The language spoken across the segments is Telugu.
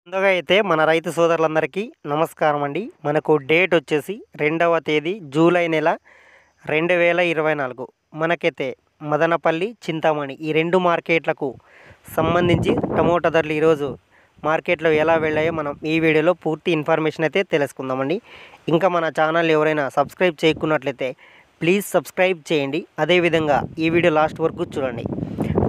ముందుగా అయితే మన రైతు సోదరులందరికీ నమస్కారం అండి. మనకు డేట్ వచ్చేసి 2వ తేదీ జూలై నెల 2024. మనకైతే మదనపల్లి, చింతామణి ఈ 2 మార్కెట్లకు సంబంధించి టమోటా ధరలు ఈరోజు మార్కెట్లో ఎలా వెళ్ళాయో మనం ఈ వీడియోలో పూర్తి ఇన్ఫర్మేషన్ అయితే తెలుసుకుందామండి. ఇంకా మన ఛానల్ ఎవరైనా సబ్స్క్రైబ్ చేయకున్నట్లయితే ప్లీజ్ సబ్స్క్రైబ్ చేయండి. అదేవిధంగా ఈ వీడియో లాస్ట్ వరకు చూడండి.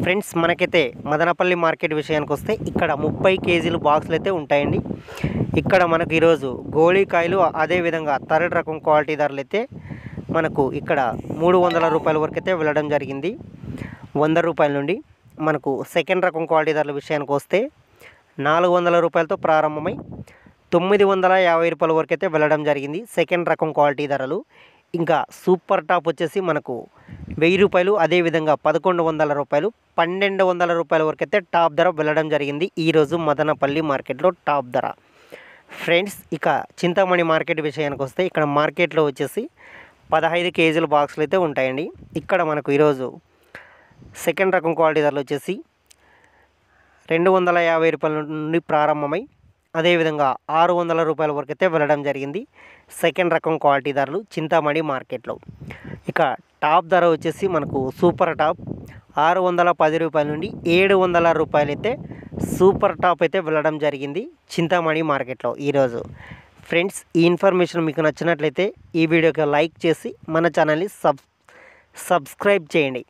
ఫ్రెండ్స్, మనకైతే మదనపల్లి మార్కెట్ విషయానికి వస్తే ఇక్కడ 30 కేజీలు బాక్సులు అయితే ఉంటాయండి. ఇక్కడ మనకు ఈరోజు గోళీకాయలు అదేవిధంగా థర్డ్ రకం క్వాలిటీ ధరలు అయితే మనకు ఇక్కడ 300 రూపాయల వరకు అయితే వెళ్ళడం జరిగింది. 100 రూపాయల నుండి మనకు సెకండ్ రకం క్వాలిటీ ధరల విషయానికి వస్తే 400 రూపాయలతో ప్రారంభమై 950 రూపాయల వరకు అయితే వెళ్ళడం జరిగింది సెకండ్ రకం క్వాలిటీ ధరలు. ఇంకా సూపర్ టాప్ వచ్చేసి మనకు 1000 రూపాయలు, అదేవిధంగా 1100 రూపాయలు, 1200 రూపాయల వరకు అయితే టాప్ ధర వెళ్ళడం జరిగింది ఈరోజు మదనపల్లి మార్కెట్లో టాప్ ధర. ఫ్రెండ్స్, ఇక చింతామణి మార్కెట్ విషయానికి వస్తే ఇక్కడ మార్కెట్లో వచ్చేసి 15 కేజీల బాక్సులు అయితే ఉంటాయండి. ఇక్కడ మనకు ఈరోజు సెకండ్ రకం క్వాలిటీ ధరలు వచ్చేసి 250 రూపాయల నుండి ప్రారంభమై అదేవిధంగా 600 రూపాయల వరకు అయితే వెళ్ళడం జరిగింది సెకండ్ రకం క్వాలిటీ ధరలు చింతామణి మార్కెట్లో. ఇక టాప్ ధర వచ్చేసి మనకు సూపర్ టాప్ 610 రూపాయల నుండి 700 రూపాయలు అయితే సూపర్ టాప్ అయితే వెళ్ళడం జరిగింది చింతామణి మార్కెట్లో ఈరోజు. ఫ్రెండ్స్, ఈ ఇన్ఫర్మేషన్ మీకు నచ్చినట్లయితే ఈ వీడియోకి లైక్ చేసి మన ఛానల్ని సబ్స్క్రైబ్ చేయండి.